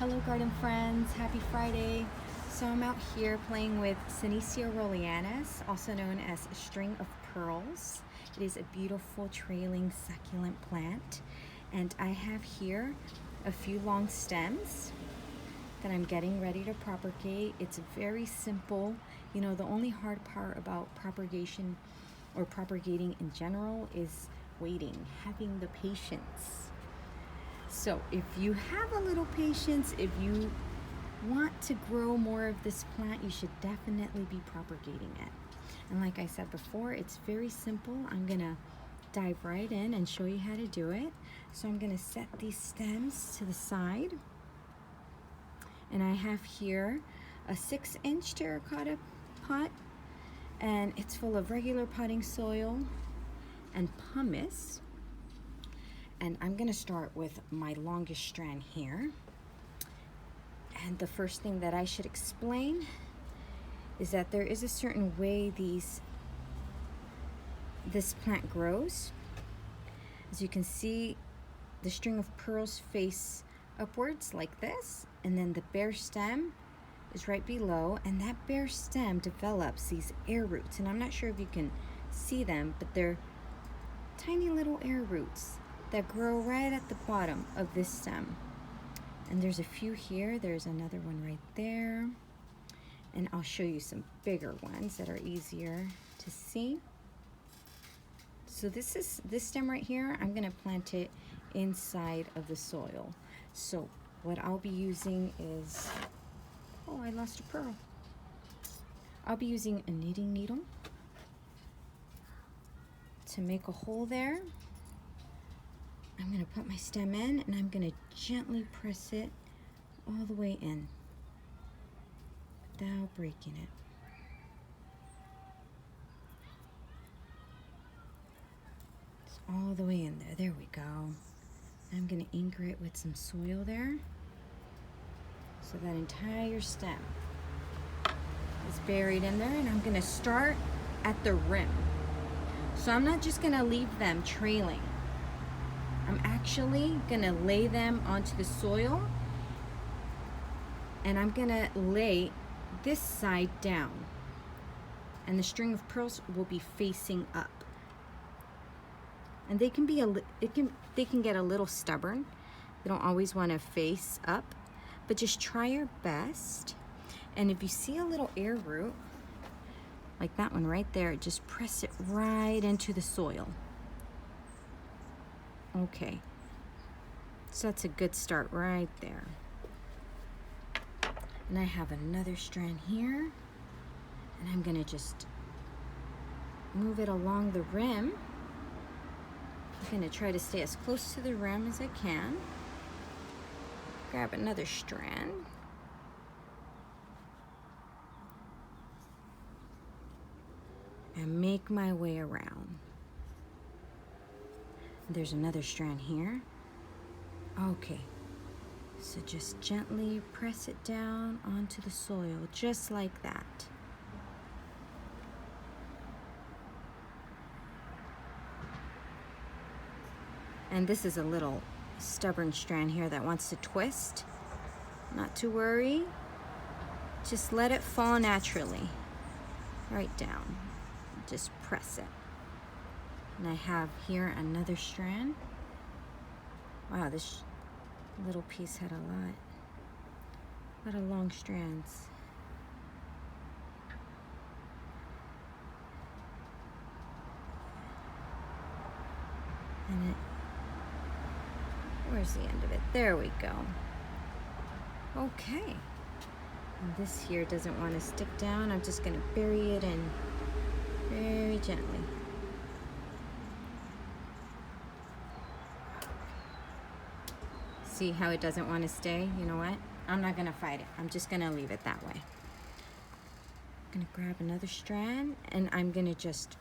Hello garden friends, happy Friday. So I'm out here playing with Senecio Rowleyanus, also known as a string of pearls. It is a beautiful trailing succulent plant, and I have here a few long stems that I'm getting ready to propagate. It's very simple. You know, the only hard part about propagation or propagating in general is waiting, having the patience. So if you have a little patience, if you want to grow more of this plant, you should definitely be propagating it. And like I said before, it's very simple. I'm gonna dive right in and show you how to do it. So I'm gonna set these stems to the side. And I have here a 6-inch terracotta pot, and it's full of regular potting soil and pumice. And I'm gonna start with my longest strand here. And the first thing that I should explain is that there is a certain way this plant grows. As you can see, the string of pearls face upwards like this, and then the bare stem is right below, and that bare stem develops these air roots. And I'm not sure if you can see them, but they're tiny little air roots that grow right at the bottom of this stem. And there's a few here. There's another one right there. And I'll show you some bigger ones that are easier to see. So this stem right here, I'm gonna plant it inside of the soil. So what I'll be using is, oh, I lost a pearl. I'll be using a knitting needle to make a hole there. I'm gonna put my stem in, and I'm gonna gently press it all the way in without breaking it. It's all the way in there. There we go. I'm gonna anchor it with some soil there, so that entire stem is buried in there. And I'm gonna start at the rim. So I'm not just gonna leave them trailing. I'm actually gonna lay them onto the soil, and I'm gonna lay this side down, and the string of pearls will be facing up. And they can get a little stubborn. They don't always want to face up, but just try your best. And if you see a little air root, like that one right there, just press it right into the soil. Okay, so that's a good start right there. And I have another strand here, and I'm gonna just move it along the rim. I'm gonna try to stay as close to the rim as I can. Grab another strand. And make my way around. There's another strand here. Okay, so just gently press it down onto the soil, just like that. And this is a little stubborn strand here that wants to twist. Not to worry, just let it fall naturally, right down. Just press it. And I have here another strand. Wow, this little piece had a lot of long strands. And where's the end of it? There we go. Okay. And this here doesn't want to stick down. I'm just gonna bury it in very gently. See how it doesn't want to stay? You know what? I'm not gonna fight it. I'm just gonna leave it that way. I'm gonna grab another strand, and I'm gonna just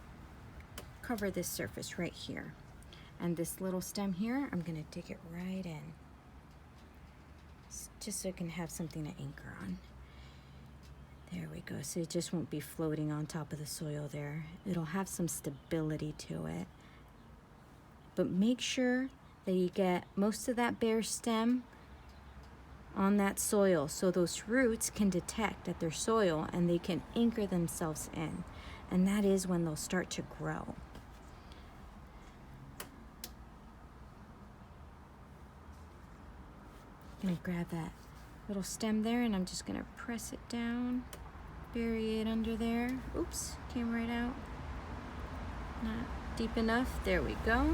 cover this surface right here. And this little stem here, I'm gonna dig it right in, just so I can have something to anchor on. There we go. So it just won't be floating on top of the soil there. It'll have some stability to it. But make sure that you get most of that bare stem on that soil so those roots can detect that they're soil and they can anchor themselves in. And that is when they'll start to grow. I'm gonna grab that little stem there and I'm just gonna press it down, bury it under there. Oops, came right out. Not deep enough. There we go.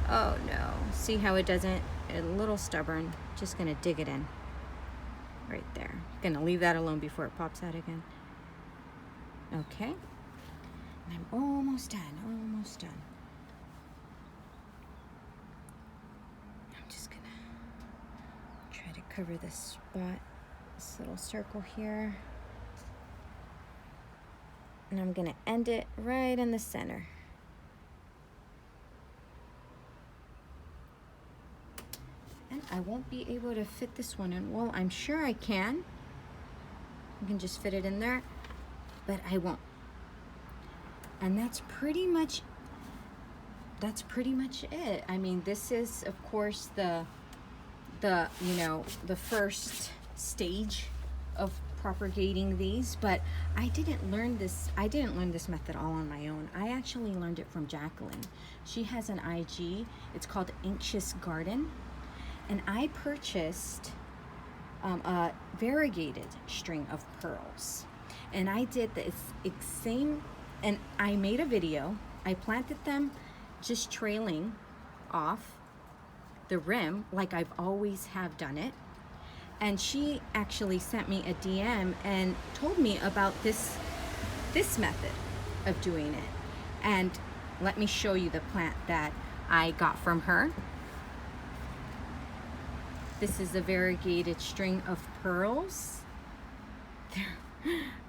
Oh no, see how it doesn't? A little stubborn. Just gonna dig it in right there. Gonna leave that alone before it pops out again. Okay, and I'm almost done, almost done. I'm just gonna try to cover this spot, this little circle here. And I'm gonna end it right in the center. And I won't be able to fit this one in. Well, I'm sure I can. I can just fit it in there, but I won't. And that's pretty much it. I mean, this is of course the first stage of propagating these, but I didn't learn this method all on my own. I actually learned it from Jacqueline. She has an IG. It's called Anxious Garden. And I purchased a variegated string of pearls. And I did the same, and I made a video. I planted them just trailing off the rim like I've always have done it. And she actually sent me a DM and told me about this method of doing it. And let me show you the plant that I got from her. This is a variegated string of pearls. They're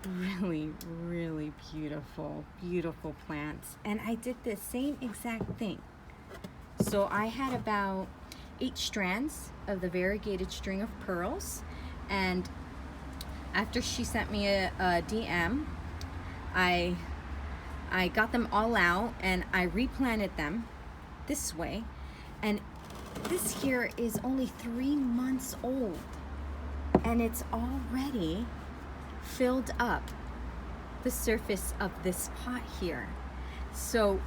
really, really beautiful, beautiful plants. And I did the same exact thing. So I had about 8 strands of the variegated string of pearls. And after she sent me a DM, I got them all out and I replanted them this way. And this here is only 3 months old and it's already filled up the surface of this pot here. So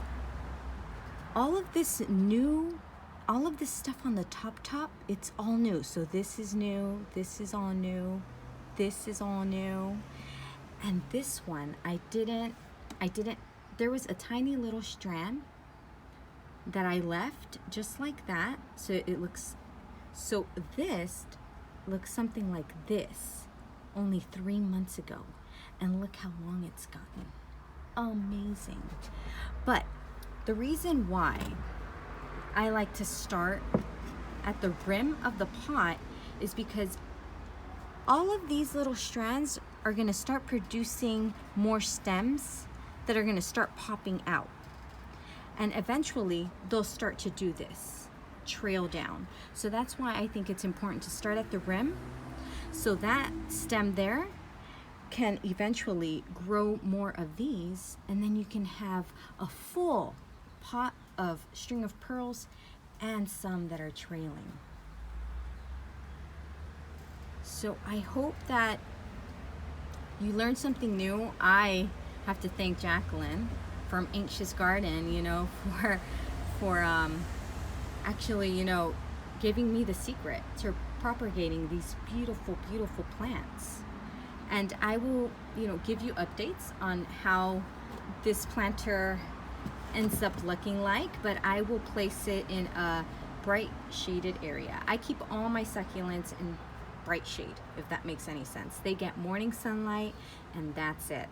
all of this stuff on the top, it's all new. So this is new, this is all new, this is all new. And this one, there was a tiny little strand that I left just like that. So this looks something like this only 3 months ago. And look how long it's gotten. Amazing. But the reason why I like to start at the rim of the pot is because all of these little strands are going to start producing more stems that are going to start popping out. And eventually they'll start to do this, trail down. So that's why I think it's important to start at the rim, so that stem there can eventually grow more of these, and then you can have a full pot of string of pearls and some that are trailing. So I hope that you learned something new. I have to thank Jacqueline from Anxious Garden, for actually, giving me the secret to propagating these beautiful, beautiful plants. And I will, give you updates on how this planter ends up looking like, but I will place it in a bright shaded area. I keep all my succulents in bright shade, if that makes any sense. They get morning sunlight and that's it.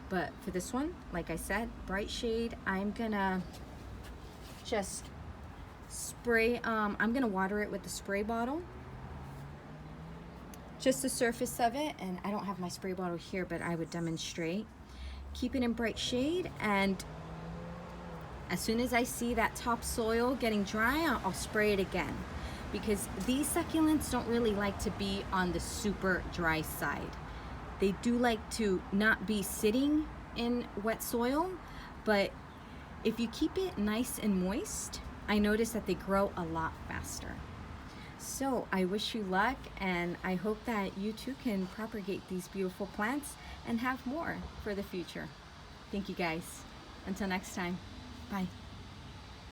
But for this one, like I said, bright shade. I'm gonna just spray, I'm gonna water it with the spray bottle, just the surface of it. And I don't have my spray bottle here, but I would demonstrate. Keep it in bright shade, and as soon as I see that topsoil getting dry, I'll spray it again, because these succulents don't really like to be on the super dry side. They do like to not be sitting in wet soil, but if you keep it nice and moist, I notice that they grow a lot faster. So I wish you luck, and I hope that you too can propagate these beautiful plants and have more for the future. Thank you guys. Until next time. Bye.